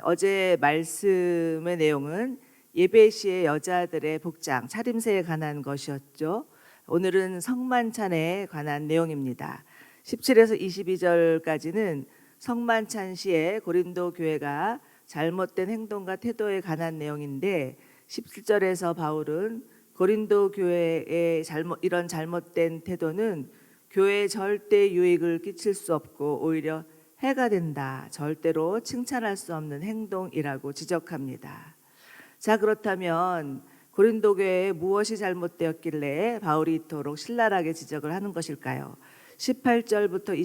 어제 말씀의 내용은 예배 시의 여자들의 복장, 차림새에 관한 것이었죠. 오늘은 성만찬에 관한 내용입니다. 17에서 22절까지는 성만찬 시에 고린도 교회가 잘못된 행동과 태도에 관한 내용인데, 17절에서 바울은 고린도 교회의 이런 잘못된 태도는 교회에 절대 유익을 끼칠 수 없고 오히려 해가 된다, 절대로 칭찬할 수 없는 행동이라고 지적합니다. 자, 그렇다면 고린도 교회에 무엇이 잘못되었길래 바울이 이토록 신랄하게 지적을 하는 것일까요? 18절부터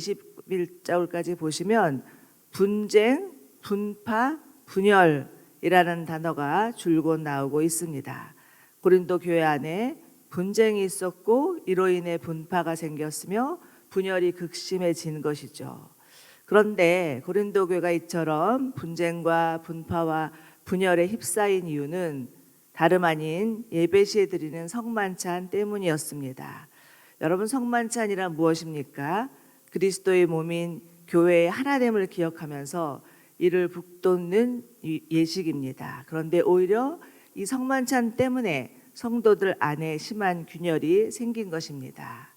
21절까지 보시면 분쟁, 분파, 분열이라는 단어가 줄곧 나오고 있습니다. 고린도 교회 안에 분쟁이 있었고 이로 인해 분파가 생겼으며 분열이 극심해진 것이죠. 그런데 고린도 교회가 이처럼 분쟁과 분파와 분열에 휩싸인 이유는 다름 아닌 예배 시에 드리는 성만찬 때문이었습니다. 여러분, 성만찬이란 무엇입니까? 그리스도의 몸인 교회의 하나됨을 기억하면서 이를 북돋는 예식입니다. 그런데 오히려 이 성만찬 때문에 성도들 안에 심한 균열이 생긴 것입니다.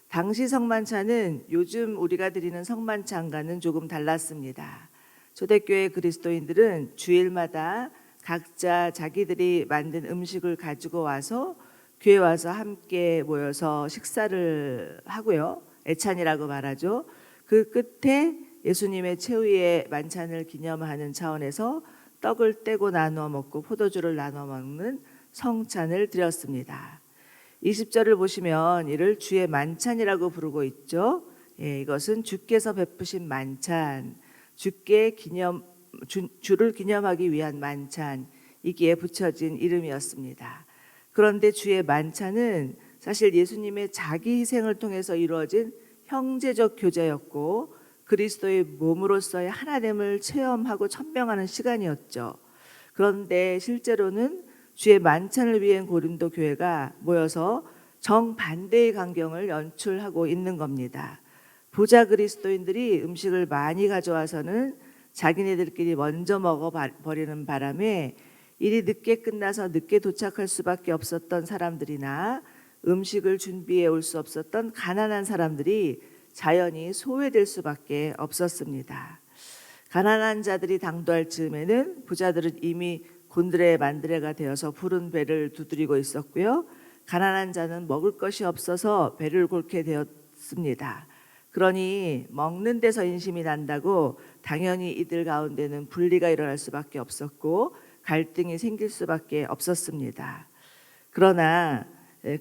당시 성만찬은 요즘 우리가 드리는 성만찬과는 조금 달랐습니다. 초대교회 그리스도인들은 주일마다 각자 자기들이 만든 음식을 가지고 와서 교회 와서 함께 모여서 식사를 하고요. 애찬이라고 말하죠. 그 끝에 예수님의 최후의 만찬을 기념하는 차원에서 떡을 떼고 나누어 먹고 포도주를 나눠 먹는 성찬을 드렸습니다. 20절을 보시면 이를 주의 만찬이라고 부르고 있죠. 이것은 주께서 베푸신 만찬, 주를 기념하기 위한 만찬이기에 붙여진 이름이었습니다. 그런데 주의 만찬은 사실 예수님의 자기 희생을 통해서 이루어진 형제적 교제였고 그리스도의 몸으로서의 하나됨을 체험하고 천명하는 시간이었죠. 그런데 실제로는 주의 만찬을 위한 고린도 교회가 모여서 정반대의 광경을 연출하고 있는 겁니다. 부자 그리스도인들이 음식을 많이 가져와서는 자기네들끼리 먼저 먹어버리는 바람에 일이 늦게 끝나서 늦게 도착할 수밖에 없었던 사람들이나 음식을 준비해 올 수 없었던 가난한 사람들이 자연히 소외될 수밖에 없었습니다. 가난한 자들이 당도할 즈음에는 부자들은 이미 곤드레 만드레가 되어서 푸른 배를 두드리고 있었고요. 가난한 자는 먹을 것이 없어서 배를 골게 되었습니다. 그러니 먹는 데서 인심이 난다고 당연히 이들 가운데는 분리가 일어날 수밖에 없었고 갈등이 생길 수밖에 없었습니다. 그러나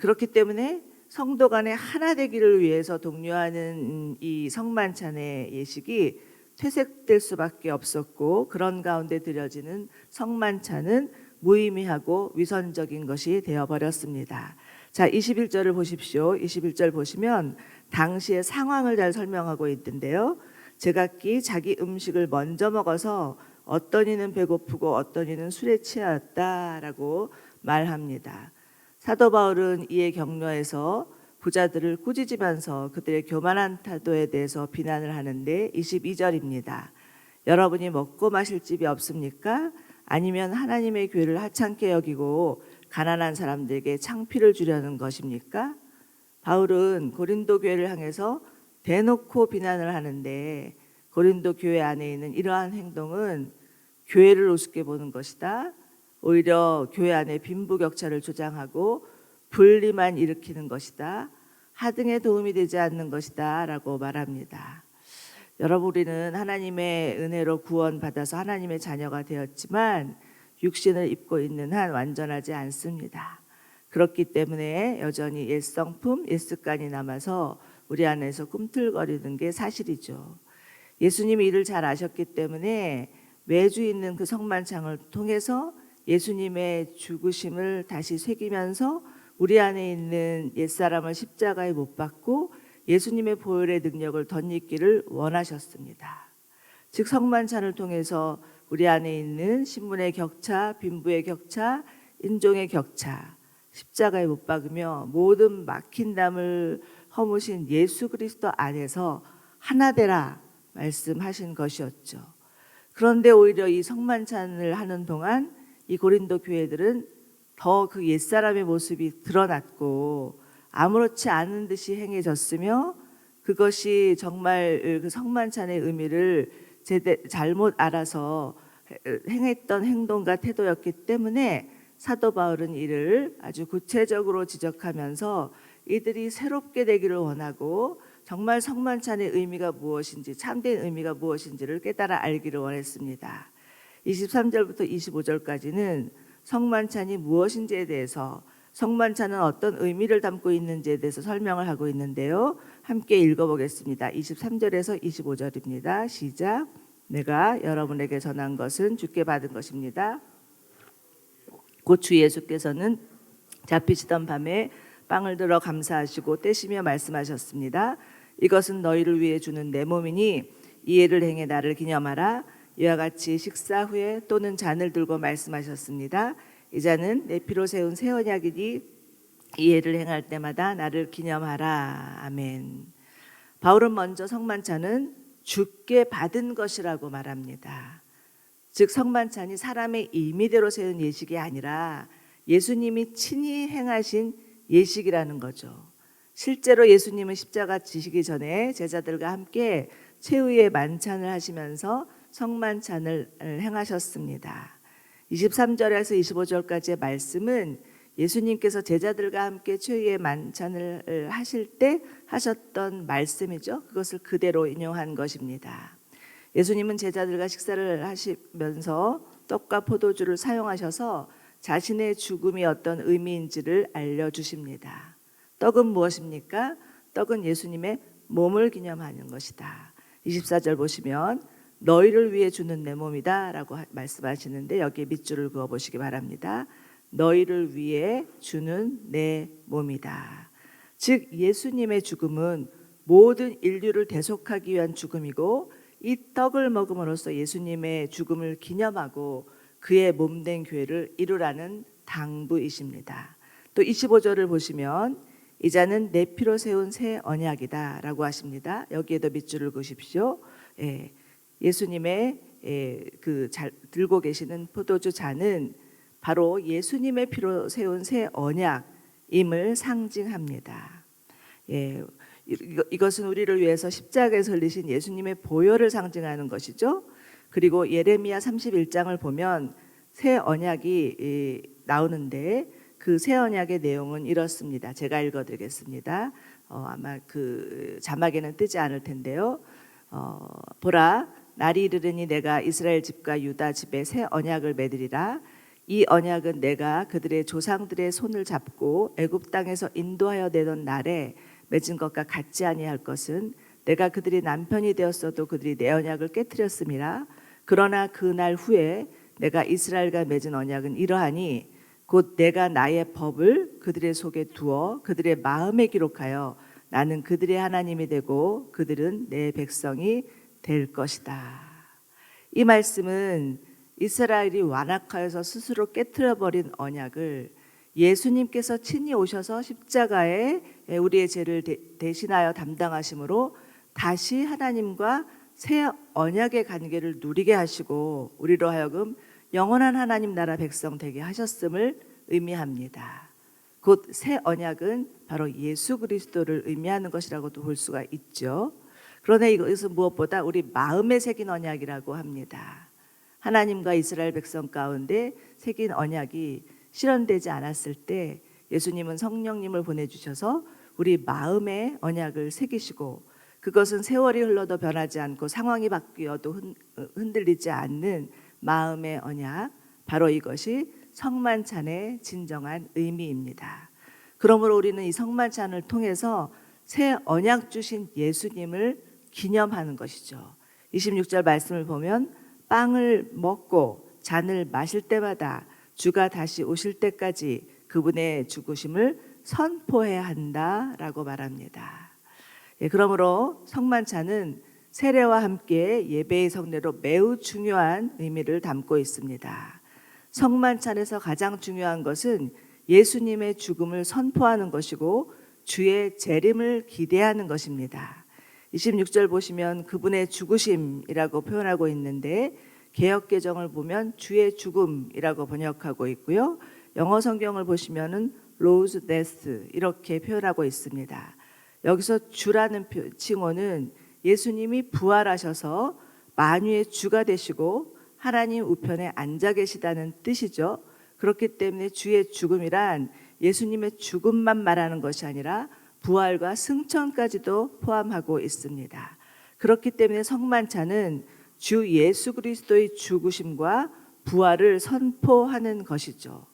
그렇기 때문에 성도 간의 하나 되기를 위해서 독려하는 이 성만찬의 예식이 퇴색될 수밖에 없었고, 그런 가운데 드려지는 성만찬은 무의미하고 위선적인 것이 되어버렸습니다. 자, 21절을 보십시오. 21절 보시면 당시의 상황을 잘 설명하고 있는데요. 제각기 자기 음식을 먼저 먹어서 어떤 이는 배고프고 어떤 이는 술에 취하였다라고 말합니다. 사도 바울은 이에 격려해서 부자들을 꾸짖으면서 그들의 교만한 태도에 대해서 비난을 하는데 22절입니다. 여러분이 먹고 마실 집이 없습니까? 아니면 하나님의 교회를 하찮게 여기고 가난한 사람들에게 창피를 주려는 것입니까? 바울은 고린도 교회를 향해서 대놓고 비난을 하는데, 고린도 교회 안에 있는 이러한 행동은 교회를 우습게 보는 것이다. 오히려 교회 안에 빈부격차를 조장하고 분리만 일으키는 것이다. 하등에 도움이 되지 않는 것이다 라고 말합니다. 여러분, 우리는 하나님의 은혜로 구원받아서 하나님의 자녀가 되었지만 육신을 입고 있는 한 완전하지 않습니다. 그렇기 때문에 여전히 옛 성품, 옛 습관이 남아서 우리 안에서 꿈틀거리는 게 사실이죠. 예수님이 이를 잘 아셨기 때문에 매주 있는 그 성만찬을 통해서 예수님의 죽으심을 다시 새기면서 우리 안에 있는 옛사람을 십자가에 못 박고 예수님의 보혈의 능력을 덧입기를 원하셨습니다. 즉 성만찬을 통해서 우리 안에 있는 신분의 격차, 빈부의 격차, 인종의 격차, 십자가에 못 박으며 모든 막힌 담을 허무신 예수 그리스도 안에서 하나 되라 말씀하신 것이었죠. 그런데 오히려 이 성만찬을 하는 동안 이 고린도 교회들은 더 그 옛사람의 모습이 드러났고 아무렇지 않은 듯이 행해졌으며, 그것이 정말 그 성만찬의 의미를 잘못 알아서 행했던 행동과 태도였기 때문에 사도 바울은 이를 아주 구체적으로 지적하면서 이들이 새롭게 되기를 원하고 정말 성만찬의 의미가 무엇인지, 참된 의미가 무엇인지를 깨달아 알기를 원했습니다. 23절부터 25절까지는 성만찬이 무엇인지에 대해서, 성만찬은 어떤 의미를 담고 있는지에 대해서 설명을 하고 있는데요. 함께 읽어보겠습니다. 23절에서 25절입니다. 시작. 내가 여러분에게 전한 것은 주께 받은 것입니다. 곧 주 예수께서는 잡히시던 밤에 빵을 들어 감사하시고 떼시며 말씀하셨습니다. 이것은 너희를 위해 주는 내 몸이니 이해를 행해 나를 기념하라. 이와 같이 식사 후에 또는 잔을 들고 말씀하셨습니다. 이 잔은 내 피로 세운 새 언약이니 이해를 행할 때마다 나를 기념하라. 아멘. 바울은 먼저 성만찬은 주께 받은 것이라고 말합니다. 즉 성만찬이 사람의 임의대로 세운 예식이 아니라 예수님이 친히 행하신 예식이라는 거죠. 실제로 예수님은 십자가 지시기 전에 제자들과 함께 최후의 만찬을 하시면서 성만찬을 행하셨습니다. 23절에서 25절까지의 말씀은 예수님께서 제자들과 함께 최후의 만찬을 하실 때 하셨던 말씀이죠. 그것을 그대로 인용한 것입니다. 예수님은 제자들과 식사를 하시면서 떡과 포도주를 사용하셔서 자신의 죽음이 어떤 의미인지를 알려주십니다. 떡은 무엇입니까? 떡은 예수님의 몸을 기념하는 것이다. 24절 보시면 너희를 위해 주는 내 몸이다 라고 말씀하시는데 여기에 밑줄을 그어보시기 바랍니다. 너희를 위해 주는 내 몸이다. 즉 예수님의 죽음은 모든 인류를 대속하기 위한 죽음이고, 이 떡을 먹음으로써 예수님의 죽음을 기념하고 그의 몸된 교회를 이루라는 당부이십니다. 또 25절을 보시면 이 잔은 내 피로 세운 새 언약이다 라고 하십니다. 여기에도 밑줄을 그으십시오. 예수님의 들고 계시는 포도주 잔은 바로 예수님의 피로 세운 새 언약임을 상징합니다. 이것은 우리를 위해서 십자가에서 흘리신 예수님의 보혈을 상징하는 것이죠. 그리고 예레미야 31장을 보면 새 언약이 나오는데 그 새 언약의 내용은 이렇습니다. 제가 읽어드리겠습니다. 아마 그 자막에는 뜨지 않을 텐데요. 보라, 날이 이르르니 내가 이스라엘 집과 유다 집에 새 언약을 맺으리라. 이 언약은 내가 그들의 조상들의 손을 잡고 애굽 땅에서 인도하여 내던 날에 맺은 것과 같지 아니할 것은 내가 그들이 남편이 되었어도 그들이 내 언약을 깨뜨렸음이라. 그러나 그 날 후에 내가 이스라엘과 맺은 언약은 이러하니 곧 내가 나의 법을 그들의 속에 두어 그들의 마음에 기록하여 나는 그들의 하나님이 되고 그들은 내 백성이 될 것이다. 이 말씀은 이스라엘이 완악하여서 스스로 깨트려버린 언약을 예수님께서 친히 오셔서 십자가에 우리의 죄를 대신하여 담당하심으로 다시 하나님과 새 언약의 관계를 누리게 하시고 우리로 하여금 영원한 하나님 나라 백성 되게 하셨음을 의미합니다. 곧 새 언약은 바로 예수 그리스도를 의미하는 것이라고도 볼 수가 있죠. 그러나 이것은 무엇보다 우리 마음에 새긴 언약이라고 합니다. 하나님과 이스라엘 백성 가운데 새긴 언약이 실현되지 않았을 때 예수님은 성령님을 보내주셔서 우리 마음에 언약을 새기시고, 그것은 세월이 흘러도 변하지 않고 상황이 바뀌어도 흔들리지 않는 마음의 언약, 바로 이것이 성만찬의 진정한 의미입니다. 그러므로 우리는 이 성만찬을 통해서 새 언약 주신 예수님을 기념하는 것이죠. 26절 말씀을 보면 빵을 먹고 잔을 마실 때마다 주가 다시 오실 때까지 그분의 죽으심을 선포해야 한다라고 말합니다. 그러므로 성만찬은 세례와 함께 예배의 성례로 매우 중요한 의미를 담고 있습니다. 성만찬에서 가장 중요한 것은 예수님의 죽음을 선포하는 것이고 주의 재림을 기대하는 것입니다. 26절 보시면 그분의 죽으심이라고 표현하고 있는데 개역 개정을 보면 주의 죽음이라고 번역하고 있고요. 영어 성경을 보시면은 rose death 이렇게 표현하고 있습니다. 여기서 주라는 칭호는 예수님이 부활하셔서 만유의 주가 되시고 하나님 우편에 앉아 계시다는 뜻이죠. 그렇기 때문에 주의 죽음이란 예수님의 죽음만 말하는 것이 아니라 부활과 승천까지도 포함하고 있습니다. 그렇기 때문에 성만찬은 주 예수 그리스도의 죽으심과 부활을 선포하는 것이죠.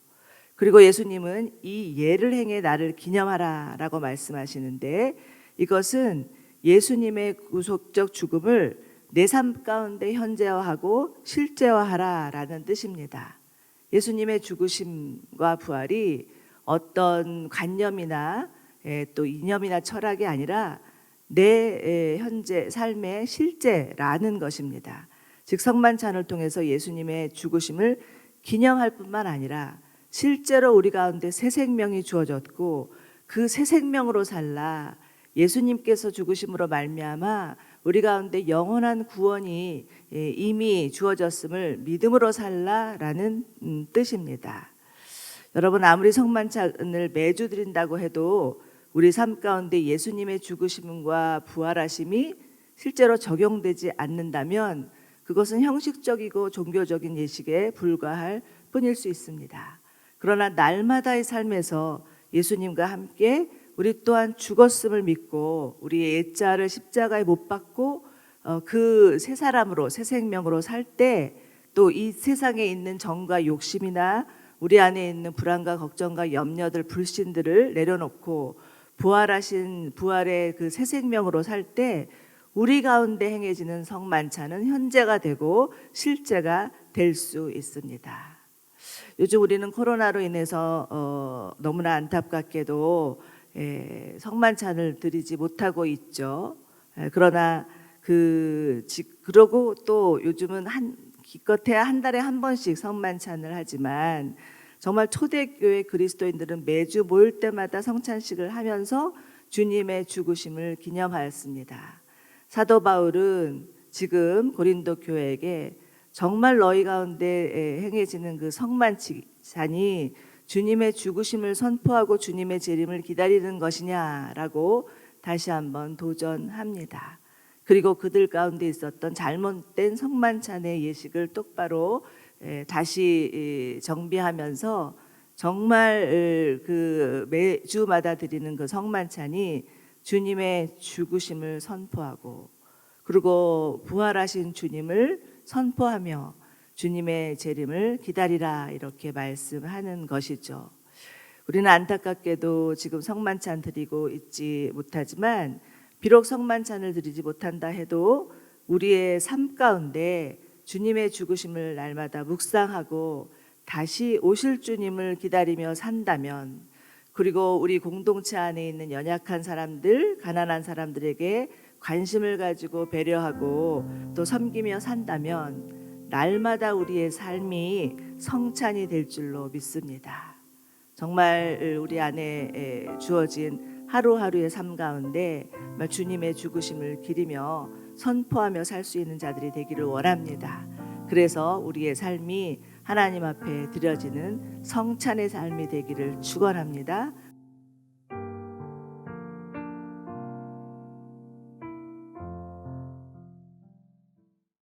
그리고 예수님은 이 예를 행해 나를 기념하라 라고 말씀하시는데, 이것은 예수님의 구속적 죽음을 내 삶 가운데 현재화하고 실제화하라 라는 뜻입니다. 예수님의 죽으심과 부활이 어떤 관념이나 또 이념이나 철학이 아니라 내 현재 삶의 실제라는 것입니다. 즉 성만찬을 통해서 예수님의 죽으심을 기념할 뿐만 아니라 실제로 우리 가운데 새 생명이 주어졌고 그 새 생명으로 살라 예수님께서 죽으심으로 말미암아 우리 가운데 영원한 구원이 이미 주어졌음을 믿음으로 살라라는 뜻입니다. 여러분, 아무리 성만찬을 매주 드린다고 해도 우리 삶 가운데 예수님의 죽으심과 부활하심이 실제로 적용되지 않는다면 그것은 형식적이고 종교적인 예식에 불과할 뿐일 수 있습니다. 그러나 날마다의 삶에서 예수님과 함께 우리 또한 죽었음을 믿고 우리의 옛자를 십자가에 못 박고 그 새 사람으로 새 생명으로 살 때 또 이 세상에 있는 정과 욕심이나 우리 안에 있는 불안과 걱정과 염려들 불신들을 내려놓고 부활하신 부활의 그 새 생명으로 살 때 우리 가운데 행해지는 성만찬은 현재가 되고 실제가 될 수 있습니다. 요즘 우리는 코로나로 인해서 너무나 안타깝게도 성만찬을 드리지 못하고 있죠. 그러나 그러고 또 요즘은 기껏해야 한 달에 한 번씩 성만찬을 하지만 정말 초대교회 그리스도인들은 매주 모일 때마다 성찬식을 하면서 주님의 죽으심을 기념하였습니다. 사도 바울은 지금 고린도 교회에게 정말 너희 가운데 행해지는 그 성만찬이 주님의 죽으심을 선포하고 주님의 재림을 기다리는 것이냐라고 다시 한번 도전합니다. 그리고 그들 가운데 있었던 잘못된 성만찬의 예식을 똑바로 다시 정비하면서 정말 그 매주마다 드리는 그 성만찬이 주님의 죽으심을 선포하고 그리고 부활하신 주님을 선포하며 주님의 재림을 기다리라 이렇게 말씀하는 것이죠. 우리는 안타깝게도 지금 성만찬 드리고 있지 못하지만 비록 성만찬을 드리지 못한다 해도 우리의 삶 가운데 주님의 죽으심을 날마다 묵상하고 다시 오실 주님을 기다리며 산다면, 그리고 우리 공동체 안에 있는 연약한 사람들, 가난한 사람들에게 관심을 가지고 배려하고 또 섬기며 산다면 날마다 우리의 삶이 성찬이 될 줄로 믿습니다. 정말 우리 안에 주어진 하루하루의 삶 가운데 주님의 죽으심을 기리며 선포하며 살 수 있는 자들이 되기를 원합니다. 그래서 우리의 삶이 하나님 앞에 드려지는 성찬의 삶이 되기를 축원합니다.